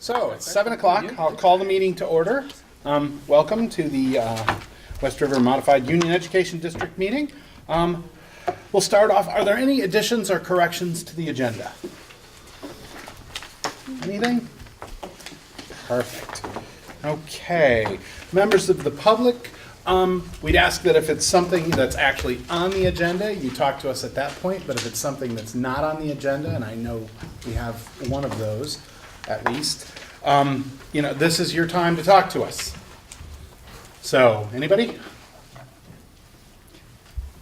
So it's 7 o'clock. I'll call the meeting to order. Welcome to the West River Modified Union Education District meeting. We'll start off. Are there any additions or corrections to the agenda? Anything? Perfect. Okay. Members of the public, we'd ask that if it's something that's actually on the agenda, you talk to us at that point. But if it's something that's not on the agenda, and I know we have one of those at least, this is your time to talk to us. So, anybody?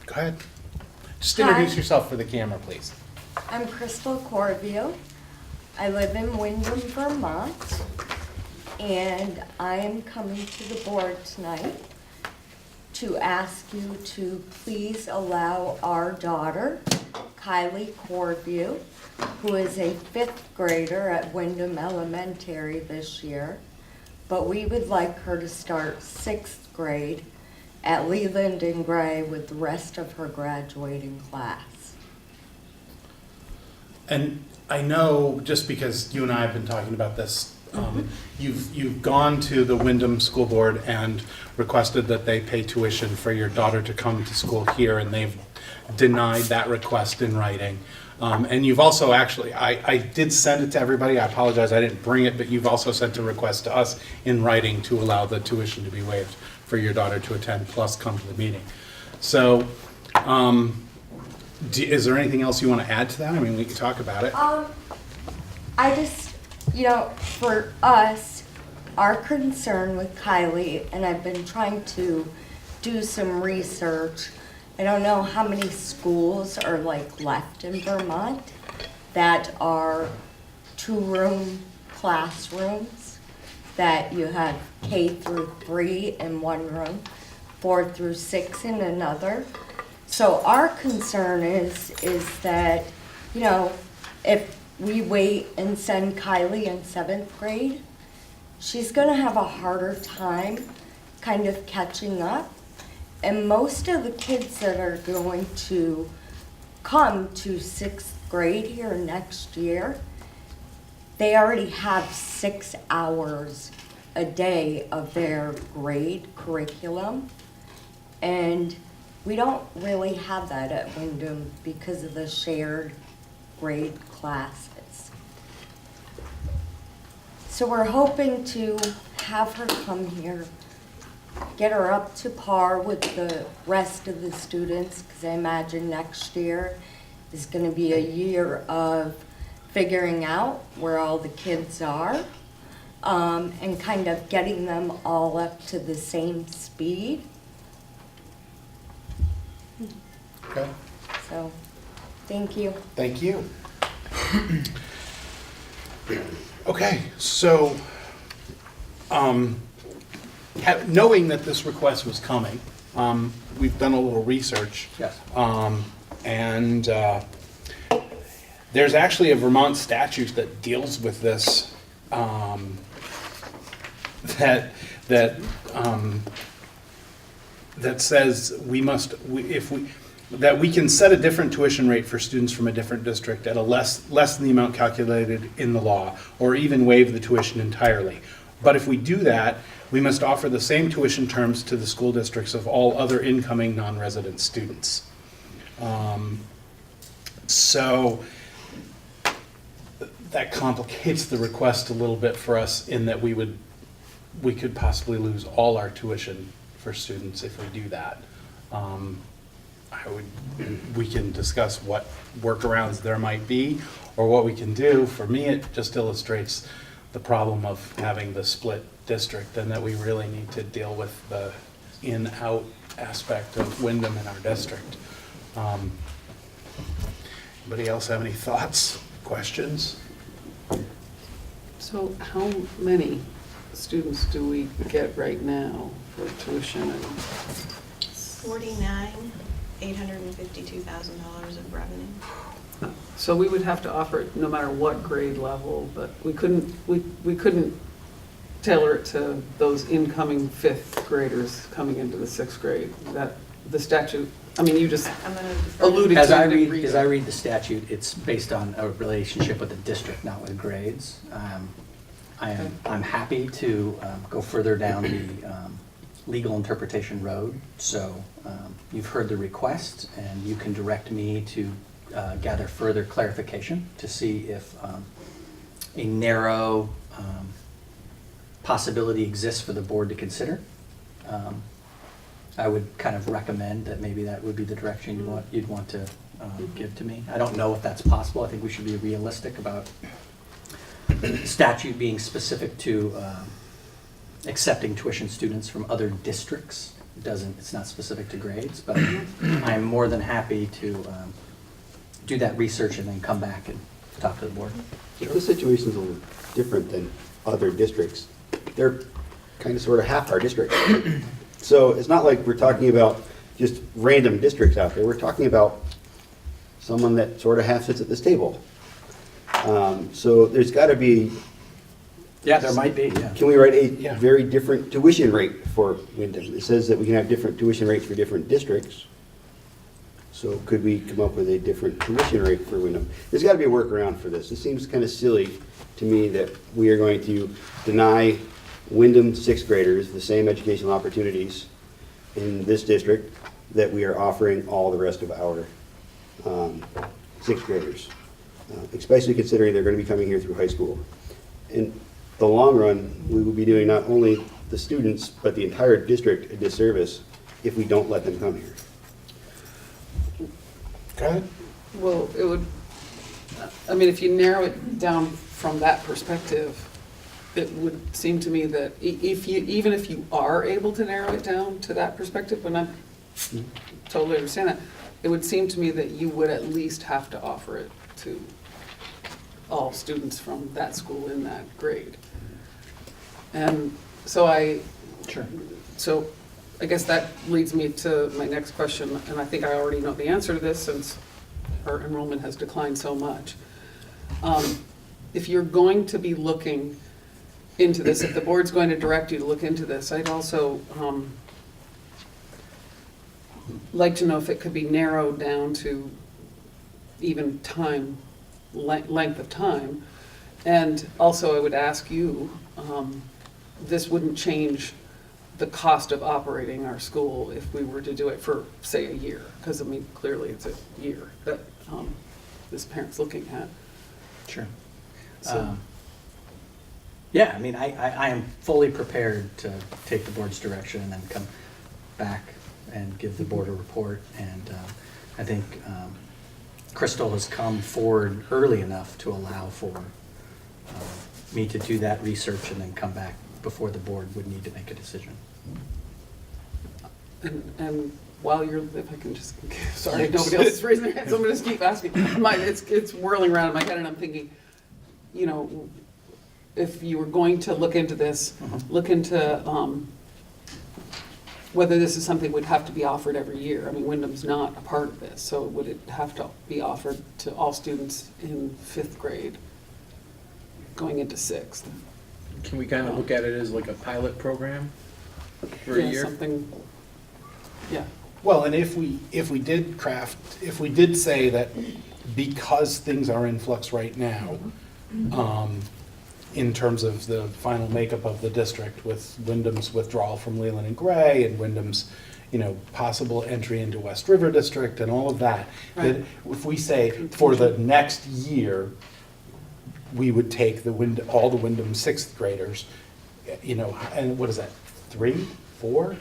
Go ahead. Just introduce yourself for the camera, please. I'm Crystal Corville. I live in Windham, Vermont, and I am coming to the board tonight to ask you to please allow our daughter, Kylie Corville, who is a 5th grader at Windham Elementary this year, but we would like her to start 6th grade at Leland and Gray with the rest of her graduating class. And I know, just because you and I have been talking about this, you've gone to the Windham School Board and requested that they pay tuition for your daughter to come to school here, and they've denied that request in writing. And you've also actually, I did send it to everybody. I apologize, I didn't bring it, but you've also sent a request to us in writing to allow the tuition to be waived for your daughter to attend, plus come to the meeting. So, is there anything else you want to add to that? I mean, we can talk about it. I just, for us, our concern with Kylie, and I've been trying to do some research. I don't know how many schools are left in Vermont that are 2-room classrooms, that you have K through 3 in one room, 4 through 6 in another. So our concern is that, if we wait and send Kylie in 7th grade, she's gonna have a harder time kind of catching up. And most of the kids that are going to come to 6th grade here next year, they already have 6 hours a day of their grade curriculum. And we don't really have that at Windham because of the shared grade classes. So we're hoping to have her come here, get her up to par with the rest of the students, because I imagine next year is going to be a year of figuring out where all the kids are, and kind of getting them all up to the same speed. Okay. So, thank you. Thank you. Okay, so knowing that this request was coming, we've done a little research. Yes. And there's actually a Vermont statute that deals with this, that says that we can set a different tuition rate for students from a different district at a less than the amount calculated in the law, or even waive the tuition entirely. But if we do that, we must offer the same tuition terms to the school districts of all other incoming non-resident students. So that complicates the request a little bit for us, in that we could possibly lose all our tuition for students if we do that. We can discuss what workarounds there might be, or what we can do. For me, it just illustrates the problem of having the split district, and that we really need to deal with the in-out aspect of Windham in our district. Anybody else have any thoughts, questions? So how many students do we get right now for tuition? 852,000 of revenue. So we would have to offer it no matter what grade level, but we couldn't tailor it to those incoming 5th graders coming into the 6th grade. That the statute, I mean, you just alluded to. As I read the statute, it's based on a relationship with the district, not with grades. I'm happy to go further down the legal interpretation road. So you've heard the request, and you can direct me to gather further clarification to see if a narrow possibility exists for the board to consider. I would kind of recommend that maybe that would be the direction you'd want to give to me. I don't know if that's possible. I think we should be realistic about statute being specific to accepting tuition students from other districts. It's not specific to grades, but I'm more than happy to do that research and then come back and talk to the board. This situation is a little different than other districts. They're kind of sort of half our districts. So it's not like we're talking about just random districts out there. We're talking about someone that sort of half sits at this table. So there's got to be. Yeah, there might be, yeah. Can we write a Yeah. very different tuition rate for Windham? It says that we can have different tuition rates for different districts. So could we come up with a different tuition rate for Windham? There's got to be a workaround for this. It seems kind of silly to me that we are going to deny Windham sixth graders the same educational opportunities in this district that we are offering all the rest of our sixth graders, especially considering they're going to be coming here through high school. In the long run, we will be doing not only the students, but the entire district a disservice if we don't let them come here. Go ahead. Well, it would, I mean, if you narrow it down from that perspective, it would seem to me that even if you are able to narrow it down to that perspective, and I totally understand that, it would seem to me that you would at least have to offer it to all students from that school in that grade. And so Sure. So I guess that leads me to my next question, and I think I already know the answer to this since our enrollment has declined so much. If you're going to be looking into this, if the board's going to direct you to look into this, I'd also like to know if it could be narrowed down to even time, length of time. And also I would ask you, this wouldn't change the cost of operating our school if we were to do it for, say, a year, because I mean, clearly it's a year that this parent's looking at. Sure. So- Yeah, I mean, I am fully prepared to take the board's direction and then come back and give the board a report. And I think Crystal has come forward early enough to allow for me to do that research and then come back before the board would need to make a decision. And while you're, if I can just, sorry, nobody else is raising their hand, so I'm gonna just keep asking. It's whirling around in my head, and I'm thinking, you know, if you were going to look into this, look into whether this is something that would have to be offered every year. I mean, Windham's not a part of this, so would it have to be offered to all students in 5th grade going into 6th? Can we kind of look at it as like a pilot program for a Yeah, year? something, yeah. Well, and if we did say that because things are in flux right now, in terms of the final makeup of the district with Windham's withdrawal from Leland and Gray and Windham's, possible entry into West River District and all of that, that Right. if we say for the next year, we would take all the Windham 6th graders, and what is that, 3, 4,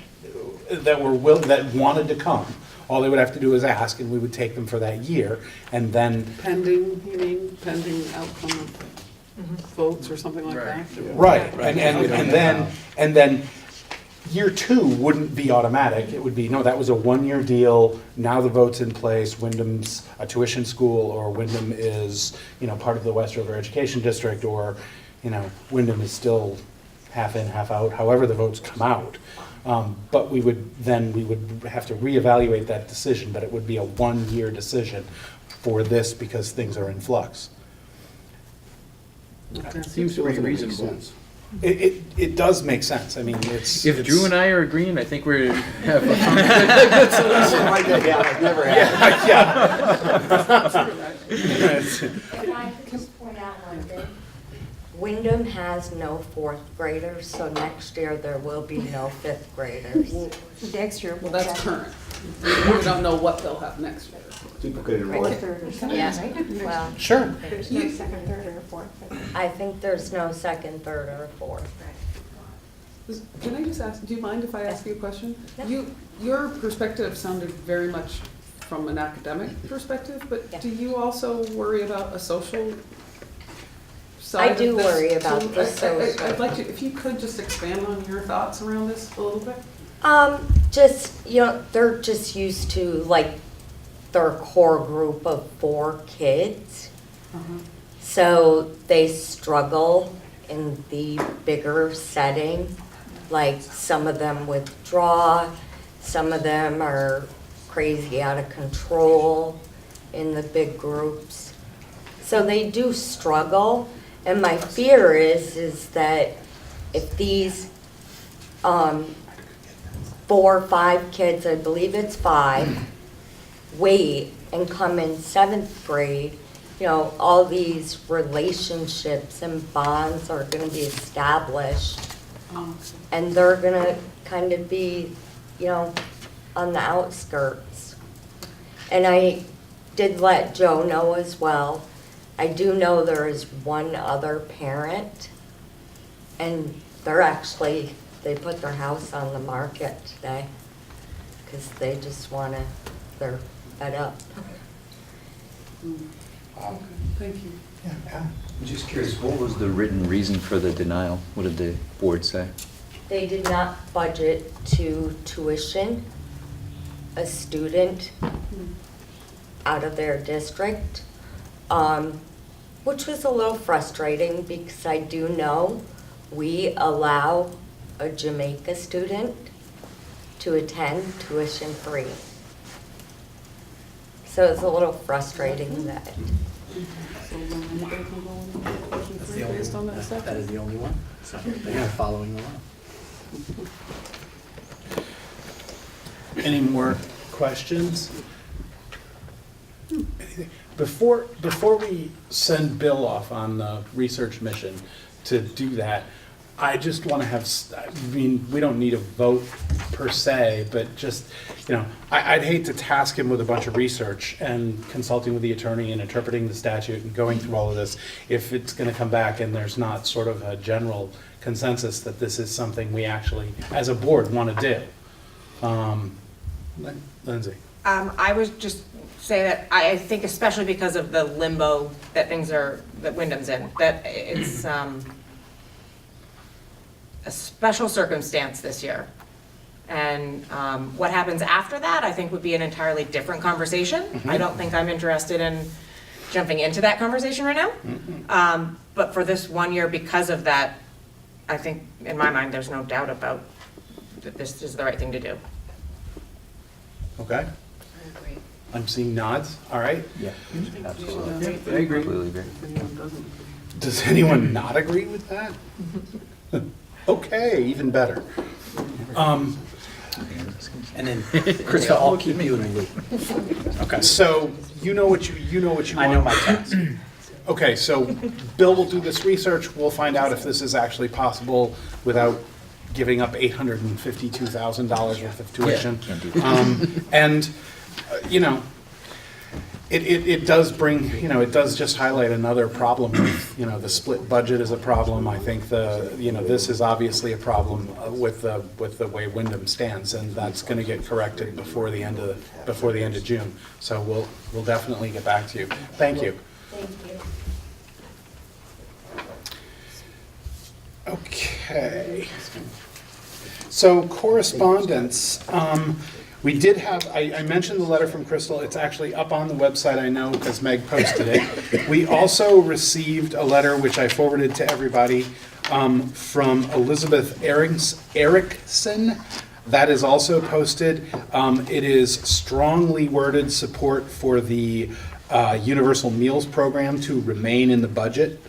that wanted to come. All they would have to do is ask, and we would take them for that year, and then, Pending, you mean, pending outcome of votes or something like that? right, Right. and then year 2 wouldn't be automatic. It would be, no, that was a 1-year deal, now the vote's in place, Windham's a tuition school, or Windham is, part of the West River Education District, or, Windham is still half in, half out, however the votes come out. But we would have to reevaluate that decision, but it would be a 1-year decision for this because things are in flux. Okay. Seems pretty Doesn't make reasonable. sense. It does make sense. I mean, If Drew and I are agreeing, I think we have a Write that down. I've never had. Yeah. If I could just point out one thing, Wyndham has no fourth graders, so next year there will be no fifth graders. Next year. Well, that's current. We don't know what they'll have next year. People could enroll. Fourth, third, or second, Yeah. right? Well, Sure. There's no second, third, or fourth. I think there's no second, third, or fourth. Can I just ask, do you mind if I ask you a question? Yeah. Your perspective sounded very much from an academic perspective, but Yeah. do you also worry about a social side I of do this worry about too? the social. I'd like to, if you could just expand on your thoughts around this a little bit? Just, they're just used to like their core group of 4 kids. So they struggle in the bigger setting. Like some of them withdraw, some of them are crazy out of control in the big groups. So they do struggle. And my fear is that if these 4 or 5 kids, I believe it's 5, wait and come in 7th grade, all these relationships and bonds are going to be established, and they're going to kind of be, on the outskirts. And I did let Joe know as well. I do know there is one other parent, and they put their house on the market today because they just they're fed up. Okay, thank you. I'm just curious, what was the written reason for the denial? What did the board say? They did not budget to tuition a student out of their district, which was a little frustrating because I do know we allow a Jamaica student to attend tuition free. So it's a little frustrating that, So then anybody can go in and question That's free the only, based on that that stuff? is the only one, so they are following the law. Any more questions? Anything? Before we send Bill off on the research mission to do that, I just want to have, we don't need a vote per se, but just, I'd hate to task him with a bunch of research and consulting with the attorney and interpreting the statute and going through all of this, if it's going to come back and there's not sort of a general consensus that this is something we actually, as a board, want to do. Lindsay? I would just say that I think especially because of the limbo that that Wyndham's in, that it's a special circumstance this year. And what happens after that, I think would be an entirely different conversation. I don't think I'm interested in jumping into that conversation right now. But for this 1 year, because of that, I think, in my mind, there's no doubt about that this is the right thing to do. Okay? I'm seeing nods, all right. Yeah, absolutely. Yeah, I agree. Completely agree. anyone doesn't. Does anyone not agree with that? Okay, even better. And then, Krista, I'll keep you in the loop. Okay, so you know what you want. I know my task. Okay, so Bill will do this research. We'll find out if this is actually possible without giving up $852,000 worth of tuition. Can't do that. And, it does bring, it does just highlight another problem with, the split budget is a problem. I think this is obviously a problem with the way Windham stands, and that's going to get corrected before the end of June. So we'll definitely get back to you. Thank you. thank you. Okay. So correspondence, we did have, I mentioned the letter from Crystal. It's actually up on the website, I know, because Meg posted it. We also received a letter, which I forwarded to everybody, from Elizabeth Erickson. That is also posted. It is strongly worded support for the Universal Meals Program to remain in the budget.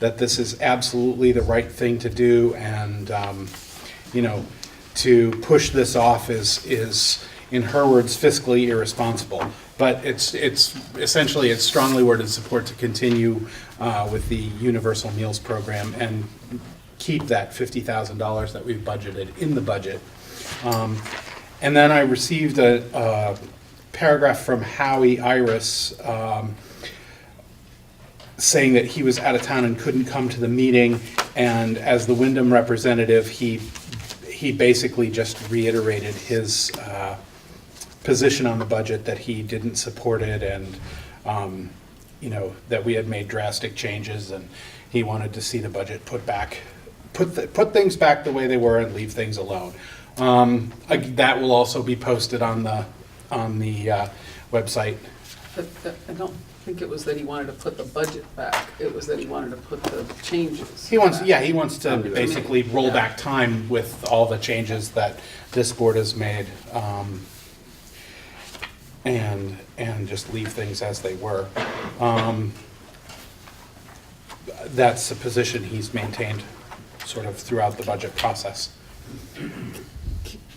That this is absolutely the right thing to do, and to push this off is in her words, fiscally irresponsible. But it's essentially, it's strongly worded support to continue with the universal meals program and keep that $50,000 that we've budgeted in the budget. And then I received a paragraph from Howie Iris saying that he was out of town and couldn't come to the meeting, and as the Windham representative, he basically just reiterated his position on the budget, that he didn't support it, and that we had made drastic changes, and he wanted to see the budget put things back the way they were and leave things alone. That will also be posted on the website. But I don't think it was that he wanted to put the budget back, it was that he wanted to put the changes He wants, back. yeah, he wants to basically roll back time with all the changes that this board has made, and just leave things as they were. That's the position he's maintained sort of throughout the budget process.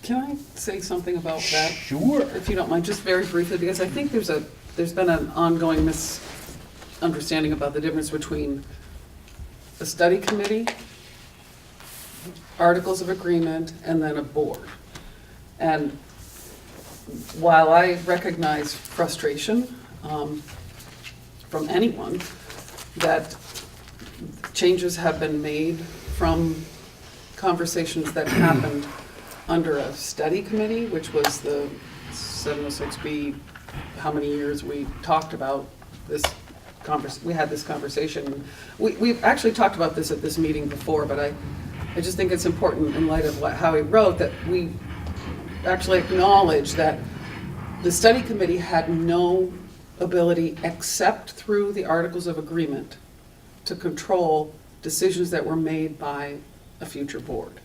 Can I say something about that? Sure. If you don't mind, just very briefly, because I think there's been an ongoing misunderstanding about the difference between a study committee, articles of agreement, and then a board. And while I recognize frustration from anyone that changes have been made from conversations that happened under a study committee, which was the 706B, how many years we talked about this we had this conversation. We've actually talked about this at this meeting before, but I just think it's important in light of how he wrote that we actually acknowledge that the study committee had no ability except through the articles of agreement to control decisions that were made by a future board.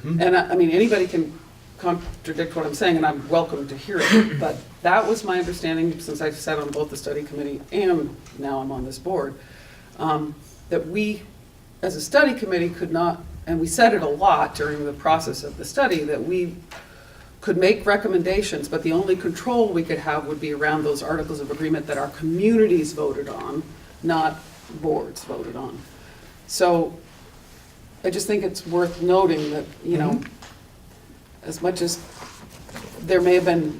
And I mean, anybody can contradict what I'm saying, and I'm welcome to hear it, but that was my understanding since I've sat on both the study committee and now I'm on this board, that we, as a study committee, could not, and we said it a lot during the process of the study, that we could make recommendations, but the only control we could have would be around those articles of agreement that our communities voted on, not boards voted on. So I just think it's worth noting that, you know, as much as there may have been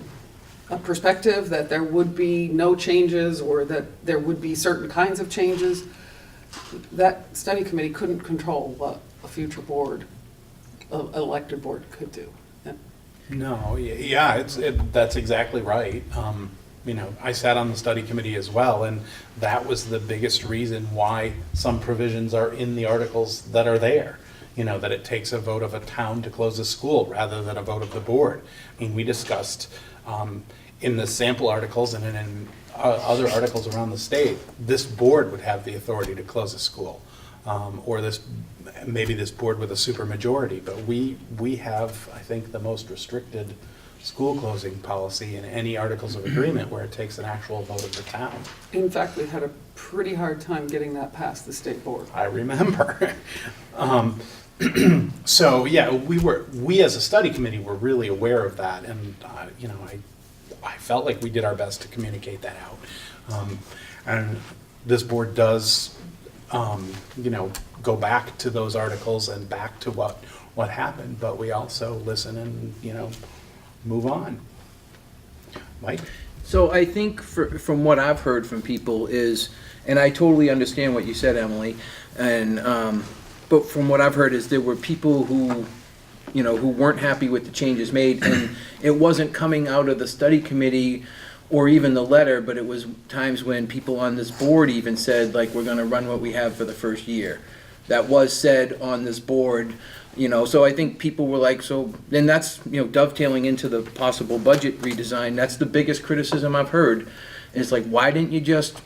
a perspective that there would be no changes or that there would be certain kinds of changes, that study committee couldn't control what a future board, an elected board could do. No, yeah, that's exactly right. I sat on the study committee as well, and that was the biggest reason why some provisions are in the articles that are there. That it takes a vote of a town to close a school rather than a vote of the board. I mean, we discussed in the sample articles and in other articles around the state, this board would have the authority to close a school, or maybe this board with a supermajority. But we have, I think, the most restricted school closing policy in any articles of agreement where it takes an actual vote of the town. In fact, we had a pretty hard time getting that past the state board. I remember. So yeah, we as a study committee were really aware of that, and I felt like we did our best to communicate that out. And this board does, go back to those articles and back to what happened, but we also listen and move on. Mike? So I think from what I've heard from people is, and I totally understand what you said, Emily, and but from what I've heard is there were people who weren't happy with the changes made, and it wasn't coming out of the study committee or even the letter, but it was times when people on this board even said, like, we're going to run what we have for the first year. That was said on this board, so I think people were like, so then that's, dovetailing into the possible budget redesign. That's the biggest criticism I've heard. And it's like, why didn't you just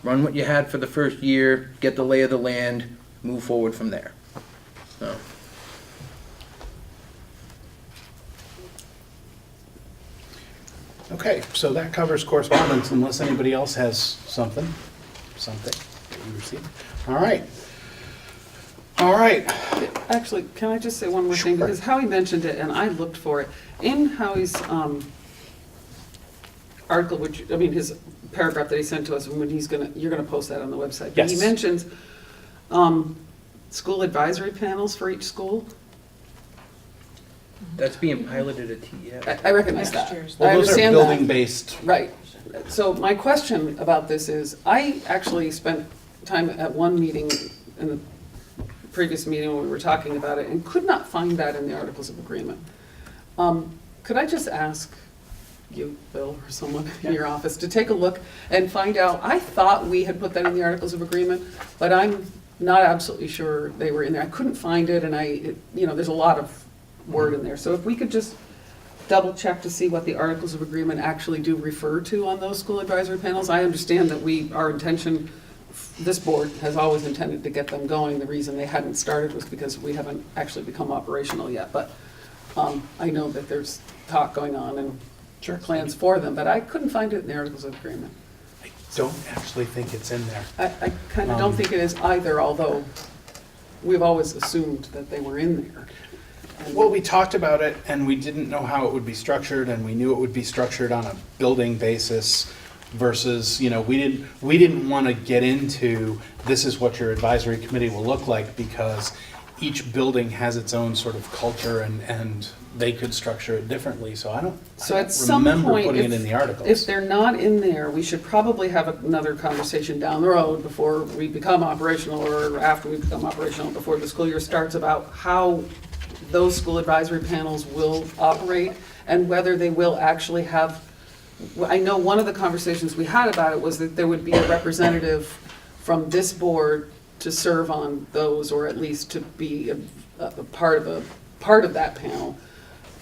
run what you had for the first year, get the lay of the land, move forward from there? So. Okay, so that covers correspondence unless anybody else has something that you received. All right. All right. Actually, can I just say one more thing? Sure. Because Howie mentioned it, and I looked for it. In Howie's article, which, I mean, his paragraph that he sent to us, and when you're gonna post that on the website. But he Yes. mentions school advisory panels for each school. That's being piloted at TEF. I recognize that. I Well, those are understand that. building-based. Right. So my question about this is, I actually spent time at one meeting in the previous meeting when we were talking about it and could not find that in the Articles of Agreement. Could I just ask you, Bill, or someone in your office to take a look and find out? I thought we had put that in the Articles of Agreement, but I'm not absolutely sure they were in there. I couldn't find it, and there's a lot of word in there. So if we could just double check to see what the Articles of Agreement actually do refer to on those school advisory panels. I understand that our intention, this board has always intended to get them going. The reason they hadn't started was because we haven't actually become operational yet. But I know that there's talk going on and plans for them, but I couldn't find it in the Articles of Agreement. I don't actually think it's in there. I kind of don't think it is either, although we've always assumed that they were in there. And- Well, we talked about it, and we didn't know how it would be structured, and we knew it would be structured on a building basis versus, we didn't want to get into, this is what your advisory committee will look like, because each building has its own sort of culture, and they could structure it differently, so I don't at some remember point, putting it in the articles. if they're not in there, we should probably have another conversation down the road before we become operational, or after we become operational, before the school year starts, about how those school advisory panels will operate and whether they will actually have, I know one of the conversations we had about it was that there would be a representative from this board to serve on those, or at least to be a part of that panel,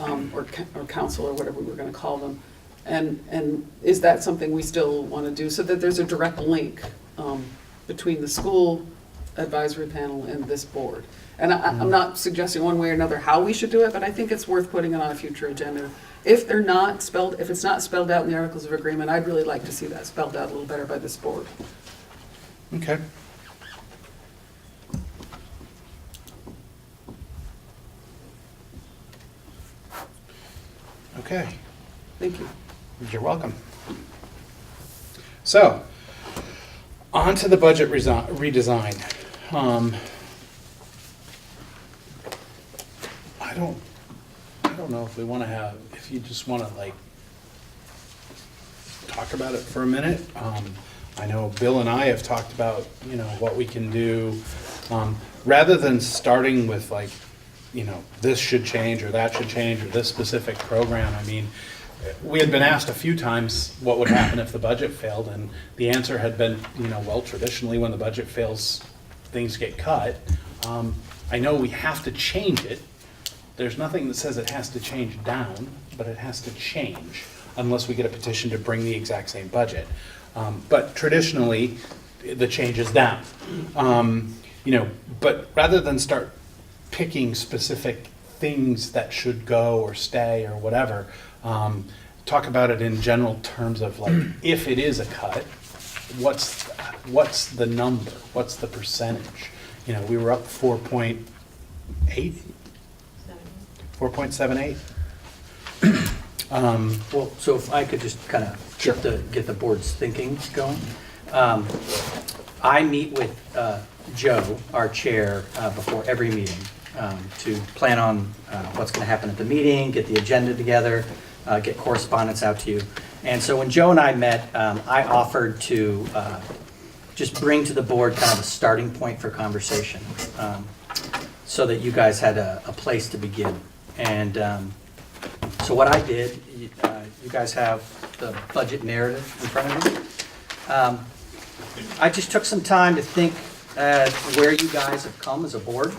or council, or whatever we were gonna call them. And is that something we still wanna do, so that there's a direct link between the school advisory panel and this board? And I'm not suggesting one way or another how we should do it, but I think it's worth putting it on a future agenda. If it's not spelled out in the Articles of Agreement, I'd really like to see that spelled out a little better by this board. Okay. Okay, Thank you. you're welcome. So, on to the budget redesign. I don't know if we want to if you just want to talk about it for a minute. I know Bill and I have talked about, what we can do, rather than starting with this should change, or that should change, or this specific program. I mean, we had been asked a few times what would happen if the budget failed, and the answer had been, traditionally when the budget fails, things get cut. I know we have to change it. There's nothing that says it has to change down, but it has to change unless we get a petition to bring the exact same budget. But traditionally, the change is down. But rather than start picking specific things that should go or stay or whatever, talk about it in general terms of if it is a cut, what's the number? What's the percentage? We were up 4.8? 4.78? Well, so if I could just kind of Sure. get the board's thinking going. I meet with Joe, our chair, before every meeting to plan on what's going to happen at the meeting, get the agenda together, get correspondence out to you. And so when Joe and I met, I offered to just bring to the board kind of a starting point for conversation, so that you guys had a place to begin. And so what I did, you guys have the budget narrative in front of you. I just took some time to think where you guys have come as a board,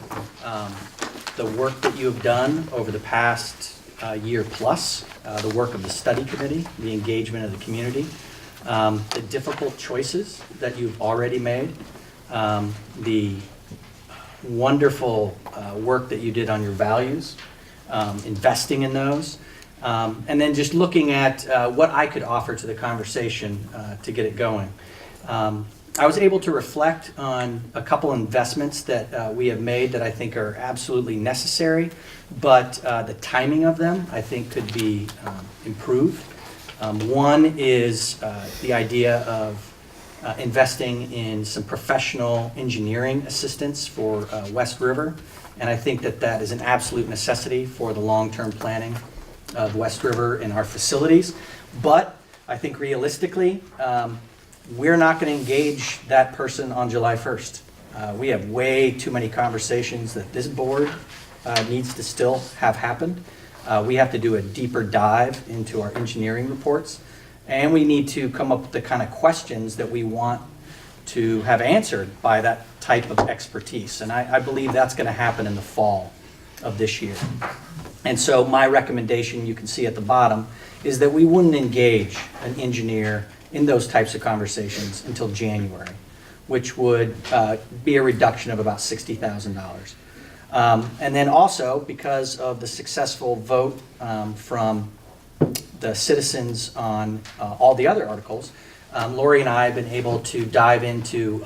the work that you have done over the past year plus, the work of the study committee, the engagement of the community, the difficult choices that you've already made, the wonderful work that you did on your values, investing in those, and then just looking at what I could offer to the conversation to get it going. I was able to reflect on a couple investments that we have made that I think are absolutely necessary, but the timing of them, I think, could be improved. One is the idea of investing in some professional engineering assistance for West River, and I think that that is an absolute necessity for the long-term planning of West River and our facilities. But I think realistically, we're not going to engage that person on July 1st. We have way too many conversations that this board needs to still have happened. We have to do a deeper dive into our engineering reports, and we need to come up with the kind of questions that we want to have answered by that type of expertise. And I believe that's going to happen in the fall of this year. And so my recommendation, you can see at the bottom, is that we wouldn't engage an engineer in those types of conversations until January, which would be a reduction of about $60,000. And then also, because of the successful vote from the citizens on all the other articles, Lori and I have been able to dive into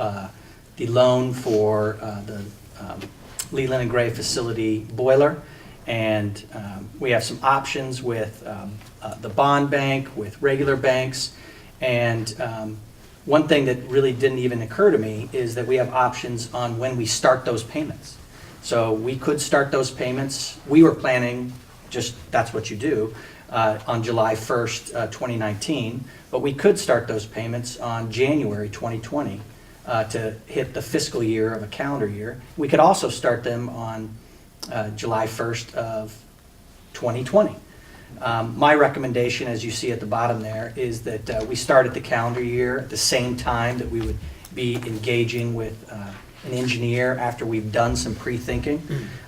the loan for the Leland and Gray facility boiler. And we have some options with the bond bank, with regular banks. And one thing that really didn't even occur to me is that we have options on when we start those payments. So we could start those payments. We were planning, just that's what you do, on July 1st, 2019. But we could start those payments on January 2020 to hit the fiscal year of a calendar year. We could also start them on July 1st of 2020. My recommendation, as you see at the bottom there, is that we start at the calendar year at the same time that we would be engaging with an engineer after we've done some pre-thinking.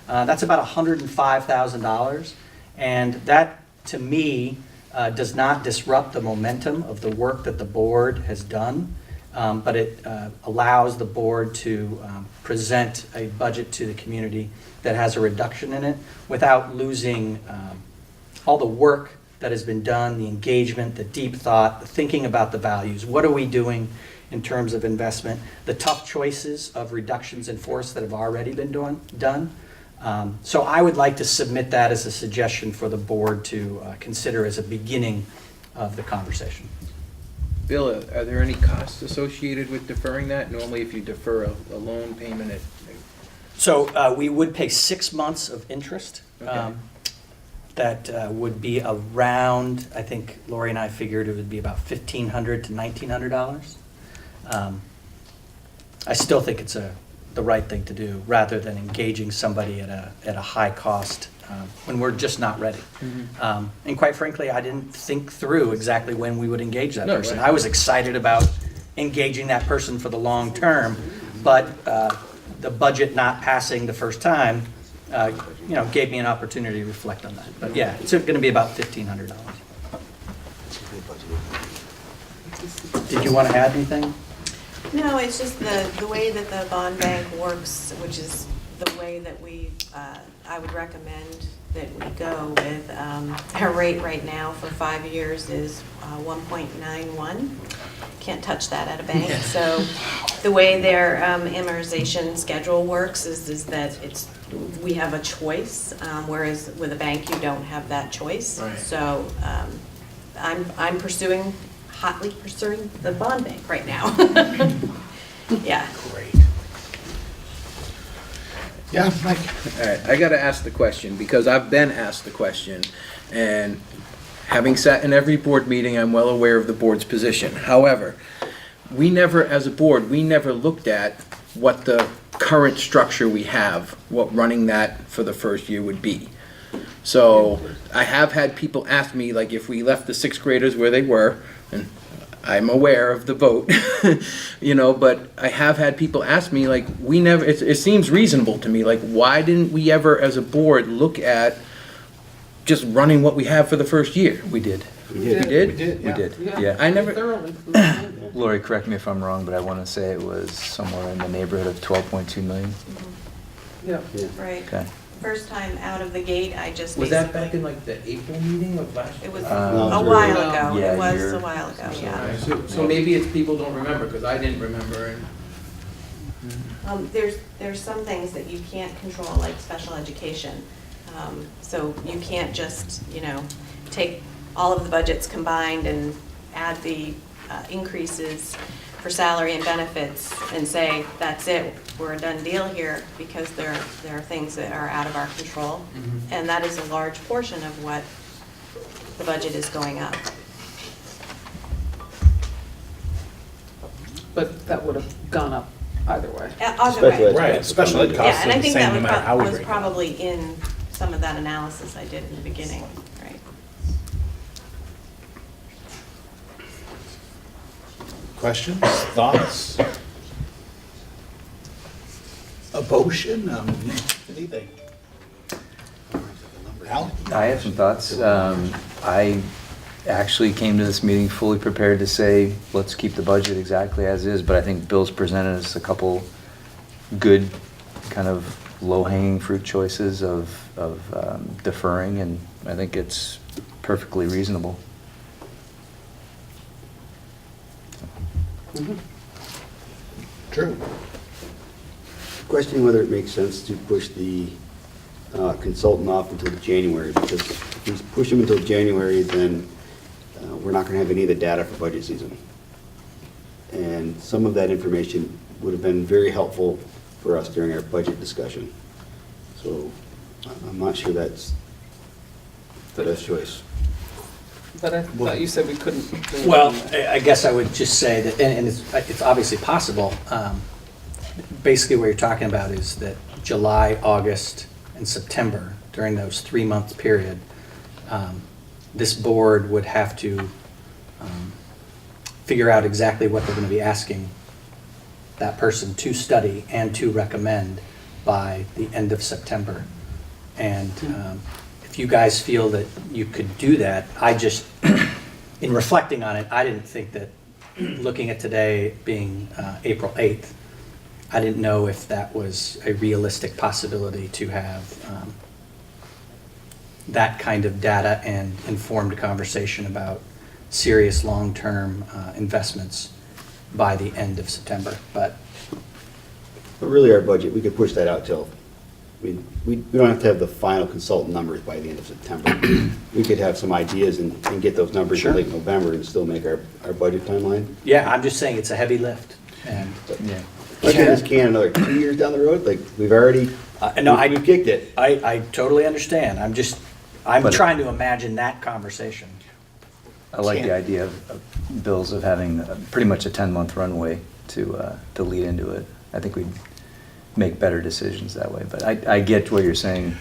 That's about $105,000, and that, to me, does not disrupt the momentum of the work that the board has done, but it allows the board to present a budget to the community that has a reduction in it without losing all the work that has been done, the engagement, the deep thought, the thinking about the values. What are we doing in terms of investment? The tough choices of reductions in force that have already been done. So I would like to submit that as a suggestion for the board to consider as a beginning of the conversation. Bill, are there any costs associated with deferring that? Normally, if you defer a loan payment, So we would pay 6 months of interest. Okay. That would be around, I think Lori and I figured it would be about $1,500 to $1,900. I still think it's the right thing to do, rather than engaging somebody at a high cost when we're just not ready. And quite frankly, I didn't think through exactly when we would engage that person. Right. I was excited about engaging that person for the long term, but the budget not passing the first time, gave me an opportunity to reflect on that. But yeah, it's going to be about $1,500. Did you want to add anything? No, it's just the way that the bond bank works, which is the way that I would recommend that we go with. Our rate right now for 5 years is 1.91. Can't touch that at a bank. So the way their amortization schedule works is that we have a choice, whereas with a bank you don't have that choice. Right. So I'm hotly pursuing the bond bank right now. Yeah. Great. Yeah, Mike. all right, I gotta ask the question, because I've been asked the question, and having sat in every board meeting, I'm well aware of the board's position. However, as a board, we never looked at what the current structure we have, what running that for the first year would be. So I have had people ask me, like, if we left the sixth graders where they were, and I'm aware of the vote, but I have had people ask me, like, it seems reasonable to me, like, why didn't we ever as a board look at just running what we have for the first year? We did. We did? We did, We yeah. did, Yeah. yeah. I never- Thoroughly. Lori, correct me if I'm wrong, but I want to say it was somewhere in the neighborhood of 12.2 million. Yeah. Right. Okay. first time out of the gate, I just Was that back basically, in like the April meeting of last year? it was No, a it's while very- ago, Yeah, it was year. a while ago, yeah. Alright, so maybe it's people don't remember, because I didn't remember, and There's some things that you can't control, like special education. So you can't just, take all of the budgets combined and add the increases for salary and benefits and say, that's it, we're a done deal here, because there are things that are out of our control. And that is a large portion of what the budget is going up. But that would have gone up either way. Either Special way. ed. Right, special ed Yeah, costs and are I the think same that no matter how we was break it up. probably in some of that analysis I did in the beginning, right? Questions, thoughts? Emotion, anything? Al? I have some thoughts. I actually came to this meeting fully prepared to say, let's keep the budget exactly as is, but I think Bill's presented us a couple good kind of low-hanging fruit choices of deferring, and I think it's perfectly reasonable. True. Questioning whether it makes sense to push the consultant off until January, because if we push him until January, then we're not going to have any of the data for budget season. And some of that information would have been very helpful for us during our budget discussion. So I'm not sure that's the best choice. But I thought you said we couldn't do it. Well, I guess I would just say that, and it's obviously possible. Basically, what you're talking about is that July, August, and September, during those 3-month period, this board would have to figure out exactly what they're going to be asking that person to study and to recommend by the end of September. And if you guys feel that you could do that, I just, in reflecting on it, I didn't think that, looking at today being April 8th, I didn't know if that was a realistic possibility to have that kind of data and informed conversation about serious long-term investments by the end of September. But really, our budget, we could push that out till, we don't have to have the final consultant numbers by the end of September. We could have some ideas and get those numbers Sure. in late November and still make our budget timeline. yeah, I'm just saying it's a heavy lift. And Yeah. Look at this can another 2 years down the road, like, we've already, no, we've kicked it. I totally understand. I'm But- trying to imagine that conversation. I like the idea of Bill's of having pretty much a 10-month runway to lead into it. I think we'd make better decisions that way, but I get what you're saying.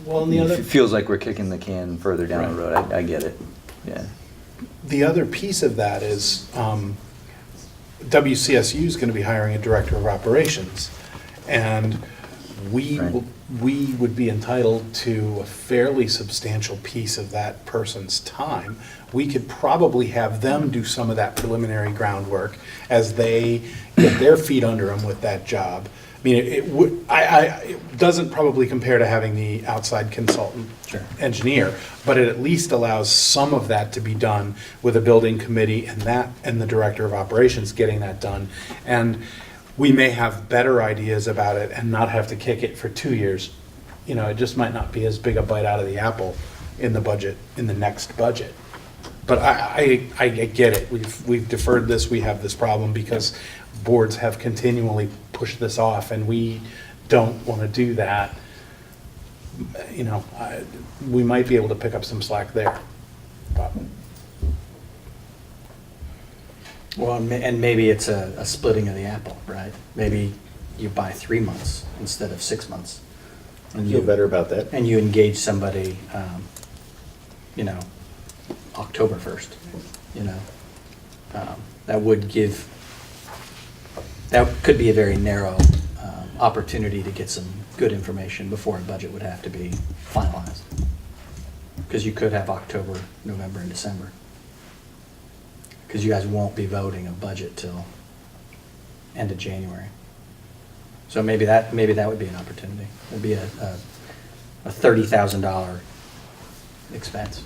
Well, and the other. It feels like we're kicking the can further down the Right. road. I get it, yeah. The other piece of that is WCSU is going to be hiring a director of operations. And we Right. would be entitled to a fairly substantial piece of that person's time. We could probably have them do some of that preliminary groundwork as they get their feet under them with that job. I mean, it doesn't probably compare to having the outside consultant Sure. engineer, but it at least allows some of that to be done with a building committee and the director of operations getting that done. And we may have better ideas about it and not have to kick it for 2 years. You know, it just might not be as big a bite out of the apple in the budget, in the next budget. But I get it. We've deferred this, we have this problem because boards have continually pushed this off, and we don't want to do that. You know, we might be able to pick up some slack there. But Well, and maybe it's a splitting of the apple, right? Maybe you buy 3 months instead of 6 months. I feel better about that. And you engage somebody, October 1st, that could be a very narrow opportunity to get some good information before a budget would have to be finalized. Because you could have October, November, and December. Because you guys won't be voting a budget till end of January. So maybe that would be an opportunity. It'd be a $30,000 expense.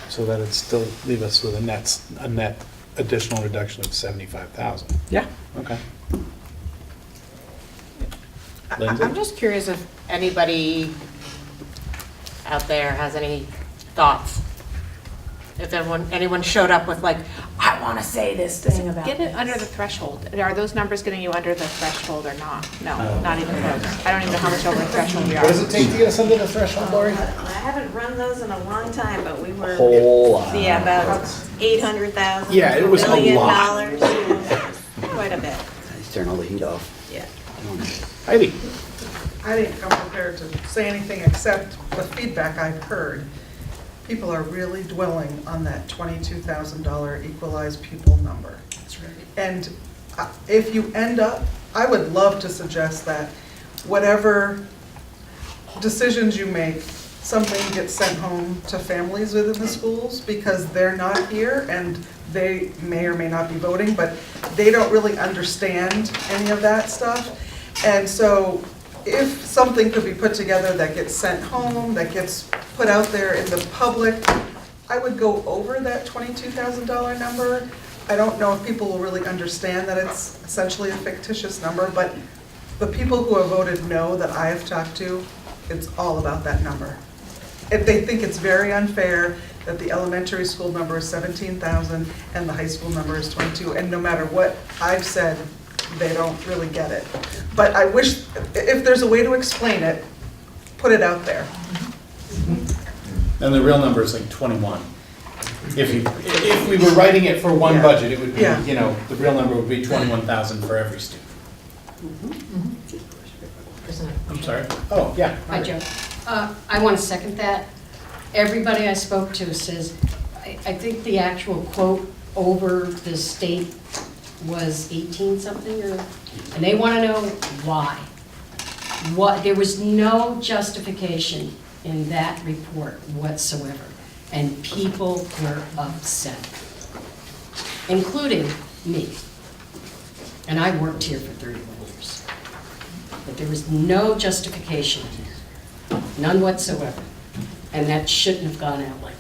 So that'd still leave us with a net additional reduction of 75,000. Yeah. Okay. I- Lindsay? I'm just curious if anybody out there has any thoughts? If anyone showed up with like, I want to say this thing about Get it this." under the threshold. Are those numbers getting you under the threshold or not? No, No. not even close. I don't even know how much over the threshold we are. What does it take to get us under the threshold, Lori? I haven't run those in a long time, but we were. Whole lot. Yeah, about 800,000. Yeah, it was a $1 lot. million, quite a bit, Just turn all the heat off. yeah. Heidi? I didn't come prepared to say anything except the feedback I've heard. People are really dwelling on that $22,000 equalized pupil number. That's right. And if you end up, I would love to suggest that whatever decisions you make, something gets sent home to families within the schools because they're not here and they may or may not be voting, but they don't really understand any of that stuff. And so if something could be put together that gets sent home, that gets put out there in the public, I would go over that $22,000 number. I don't know if people will really understand that it's essentially a fictitious number, but the people who have voted no that I have talked to, it's all about that number. If they think it's very unfair that the elementary school number is 17,000 and the high school number is 22, and no matter what I've said, they don't really get it. But I wish, if there's a way to explain it, put it out there. And the real number is like 21. If we were writing it for one Yeah. budget, it would be, Yeah. the real number would be 21,000 for every student. I'm sorry? Oh, yeah. Hi, Joe. I want to second that. Everybody I spoke to says, I think the actual quote over the state was 18-something, and they want to know why. There was no justification in that report whatsoever, and people were upset, including me. And I worked here for 31 years. But there was no justification in there, none whatsoever. And that shouldn't have gone out like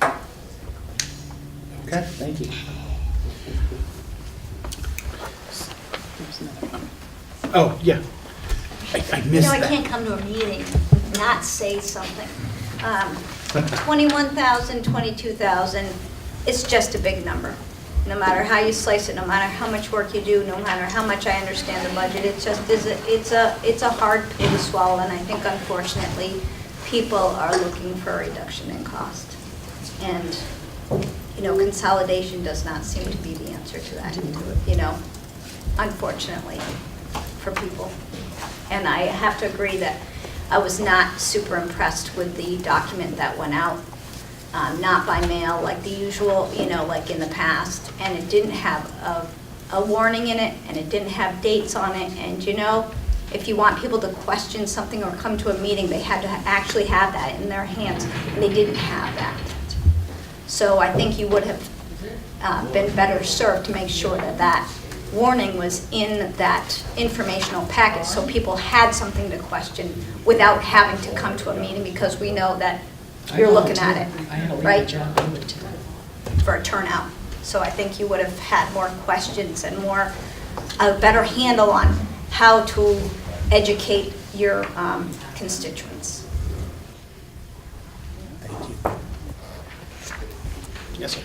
that. Okay, thank you. Oh, yeah. I missed I that. can't come to a meeting and not say something. 21,000, 22,000, it's just a big number. No matter how you slice it, no matter how much work you do, no matter how much I understand the budget, it's a hard pill to swallow, and I think unfortunately, people are looking for a reduction in cost. And, consolidation does not seem to be the answer to that, unfortunately, for people. And I have to agree that I was not super impressed with the document that went out, not by mail like the usual, like in the past. And it didn't have a warning in it, and it didn't have dates on it. And if you want people to question something or come to a meeting, they had to actually have that in their hands, and they didn't have that. So I think you would have been better served to make sure that that warning was in that informational package, so people had something to question without having to come to a meeting, because we know that you're looking at it, I had to leave right, the job early today. for a turnout. So I think you would have had more questions and a better handle on how to educate your constituents. Thank you. Yes, sir.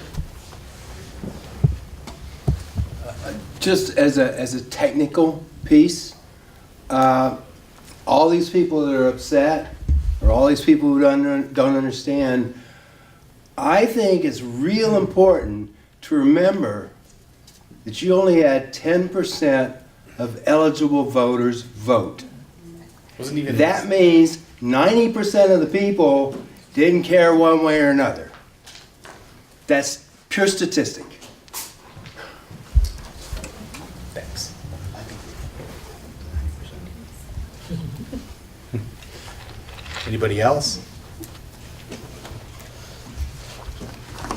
Just as a technical piece, all these people that are upset, or all these people who don't understand, I think it's real important to remember that you only had 10% of eligible voters vote. Wasn't even. That means 90% of the people didn't care one way or another. That's pure statistic. Thanks. Anybody else?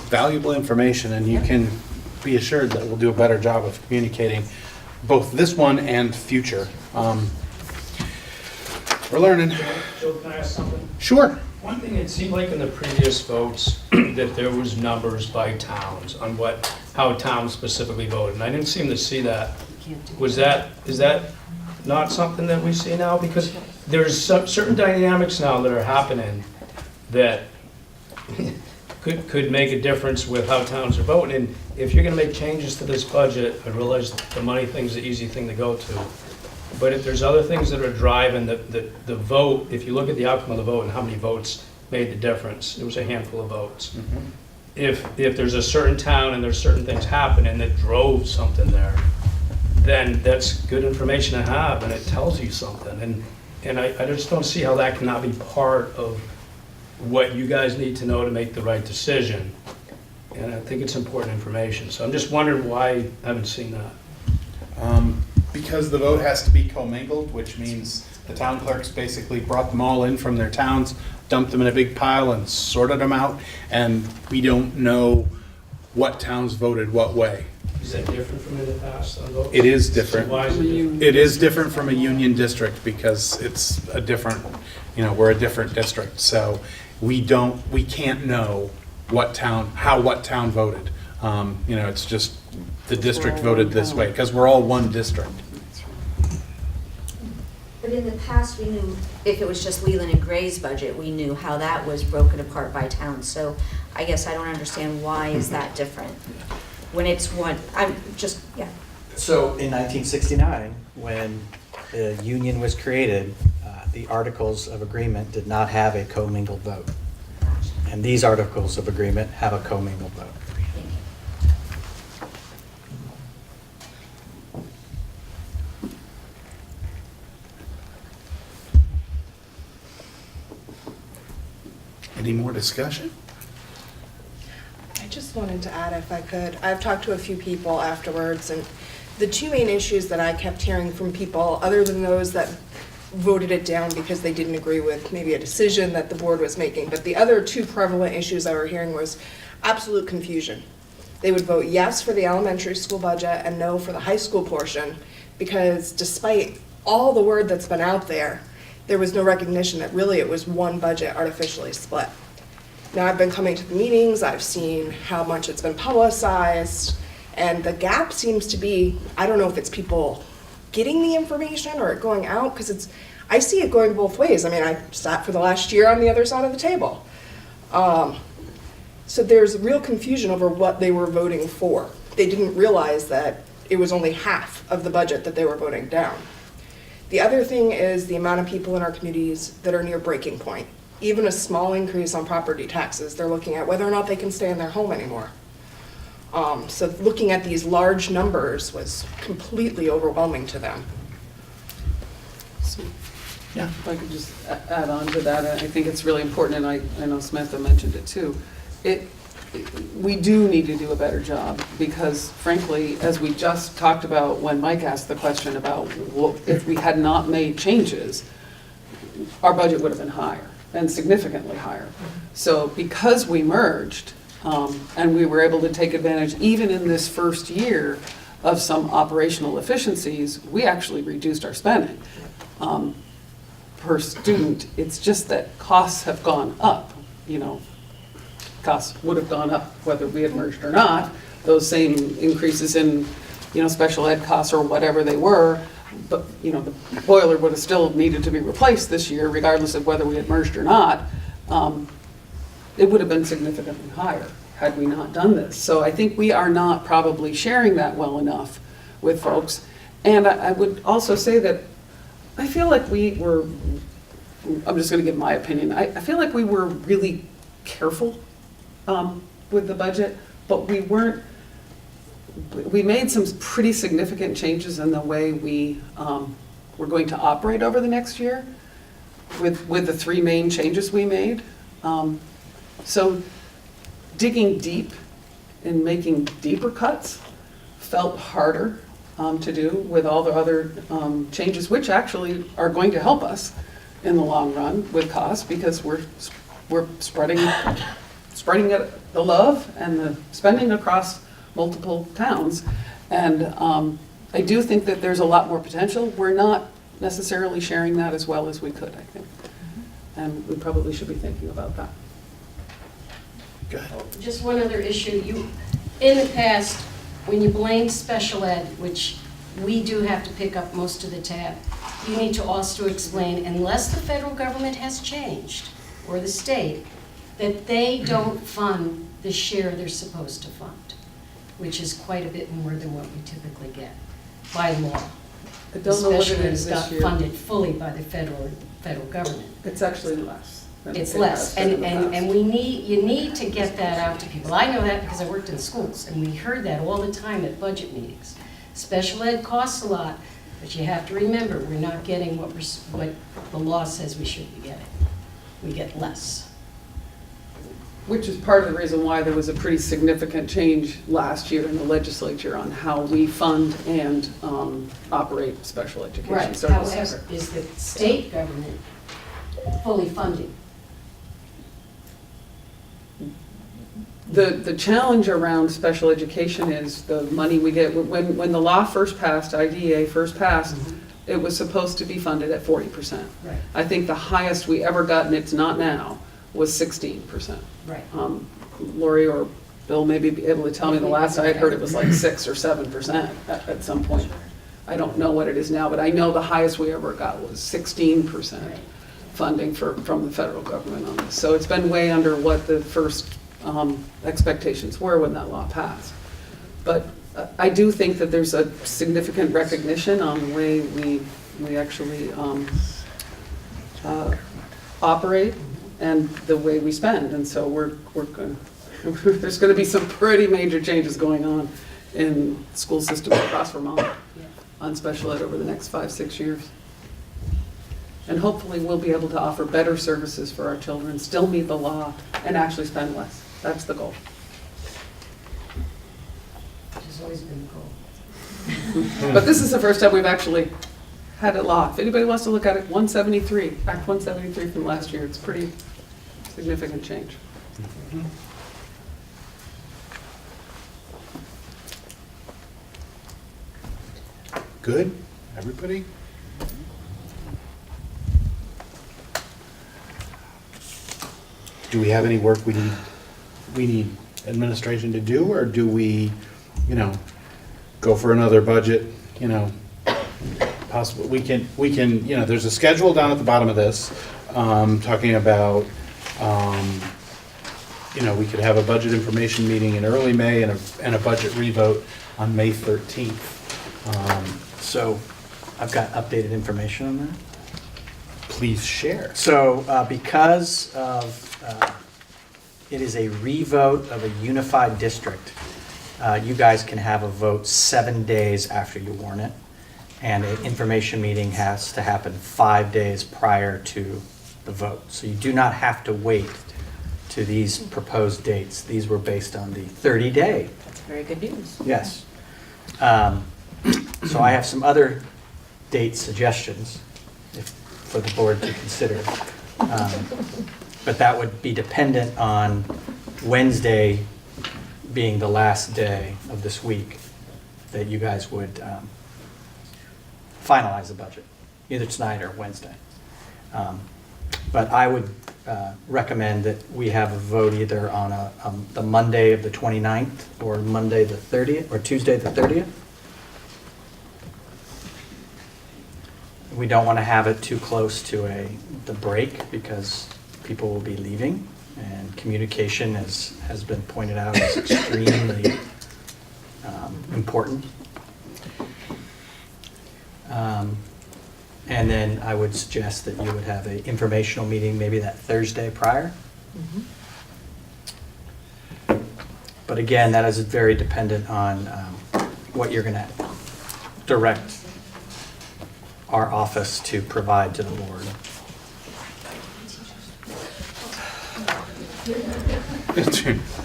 Valuable information, and you can be assured that we'll do a better job of communicating both this one and future. We're learning. Joe, can I ask something? Sure. One thing, it seemed like in the previous votes that there was numbers by towns on how towns specifically voted, and I didn't seem to see that. Is that not something that we see now? Because there's certain dynamics now that are happening that could make a difference with how towns are voting. And if you're gonna make changes to this budget, I realize the money thing's the easy thing to go to. But if there's other things that are driving the vote, if you look at the outcome of the vote and how many votes made the difference, it was a handful of votes. If there's a certain town and there's certain things happening that drove something there, then that's good information to have, and it tells you something. And I just don't see how that cannot be part of what you guys need to know to make the right decision. And I think it's important information. So I'm just wondering why I haven't seen that. Because the vote has to be commingled, which means the town clerks basically brought them all in from their towns, dumped them in a big pile and sorted them out, and we don't know what towns voted what way. Is that different from in the past on votes? It is different. So why is it different? It is different from a union district because it's a different, we're a different district. So we can't know what town voted. It's just the district voted this way because we're all one district. But in the past, we knew if it was just Leland and Gray's budget, we knew how that was broken apart by town. So I guess I don't understand why is that different? When it's one, yeah. So in 1969, when the union was created, the Articles of Agreement did not have a commingled vote. And these Articles of Agreement have a commingled vote. Any more discussion? I just wanted to add, if I could, I've talked to a few people afterwards, and the two main issues that I kept hearing from people, other than those that voted it down because they didn't agree with maybe a decision that the board was making, but the other two prevalent issues I were hearing was absolute confusion. They would vote yes for the elementary school budget and no for the high school portion, because despite all the word that's been out there, there was no recognition that really it was one budget artificially split. Now I've been coming to the meetings, I've seen how much it's been publicized, and the gap seems to be, I don't know if it's people getting the information or it going out, because I see it going both ways. I mean, I sat for the last year on the other side of the table. So there's real confusion over what they were voting for. They didn't realize that it was only half of the budget that they were voting down. The other thing is the amount of people in our communities that are near breaking point. Even a small increase on property taxes, they're looking at whether or not they can stay in their home anymore. So looking at these large numbers was completely overwhelming to them. Yeah, if I could just add on to that, I think it's really important, and I know Samantha mentioned it too. We do need to do a better job because frankly, as we just talked about when Mike asked the question about if we had not made changes, our budget would have been higher and significantly higher. So because we merged and we were able to take advantage even in this first year of some operational efficiencies, we actually reduced our spending per student. It's just that costs have gone up, costs would have gone up whether we had merged or not. Those same increases in, special ed costs or whatever they were, but, the boiler would have still needed to be replaced this year regardless of whether we had merged or not. It would have been significantly higher had we not done this. So I think we are not probably sharing that well enough with folks. And I would also say that I feel like we were, I'm just going to give my opinion, I feel like we were really careful with the budget, but we made some pretty significant changes in the way we were going to operate over the next year with the three main changes we made. So digging deep and making deeper cuts felt harder to do with all the other changes, which actually are going to help us in the long run with costs because we're spreading the love and the spending across multiple towns. And I do think that there's a lot more potential. We're not necessarily sharing that as well as we could, I think. And we probably should be thinking about that. Go ahead. Just one other issue. In the past, when you blamed special ed, which we do have to pick up most of the tab, you need to also explain, unless the federal government has changed, or the state, that they don't fund the share they're supposed to fund, which is quite a bit more than what we typically get by law. I don't know what it Especially is it's not this year. funded fully by the federal government. It's actually less. than It's it less, has been in the past. and you need to get that out to people. I know that because I worked in schools, and we heard that all the time at budget meetings. Special ed costs a lot, but you have to remember, we're not getting what the law says we should be getting. We get less. Which is part of the reason why there was a pretty significant change last year in the legislature on how we fund and operate special education Right, services. however, is the state government fully funding? The challenge around special education is the money we get. When the law first passed, IDEA first passed, it was supposed to be funded at 40%. Right. I think the highest we ever got, and it's not now, was 16%. Right. Lori or Bill may be able to tell me, the last I had heard it was like 6 or 7% at some point. I don't know what it is now, but I know the highest we ever got was 16% funding from the federal government on this. So it's been way under what the first expectations were when that law passed. But I do think that there's a significant recognition on the way we actually operate and the way we spend. And so there's going to be some pretty major changes going on in school systems across Vermont on special ed over the next 5-6 years. And hopefully we'll be able to offer better services for our children, still meet the law, and actually spend less. That's the goal. Which has always been the goal. But this is the first time we've actually had a law. If anybody wants to look at it, 173, Act 173 from last year, it's pretty significant change. Good, everybody? Do we have any work we need administration to do, or do we, go for another budget, possible, we can, there's a schedule down at the bottom of this, talking about, we could have a budget information meeting in early May and a budget revote on May 13th. So I've got updated information on that. Please share. So because of, it is a revote of a unified district, you guys can have a vote 7 days after you warn it. And an information meeting has to happen 5 days prior to the vote. So you do not have to wait to these proposed dates. These were based on the 30-day. That's very good news. Yes. So I have some other date suggestions for the board to consider. But that would be dependent on Wednesday being the last day of this week that you guys would finalize the budget, either tonight or Wednesday. But I would recommend that we have a vote either on the Monday of the 29th or Monday the 30th, or Tuesday the 30th. We don't want to have it too close to the break because people will be leaving, and communication has been pointed out as extremely important. And then I would suggest that you would have an informational meeting maybe that Thursday prior. But again, that is very dependent on what you're going to direct our office to provide to the board.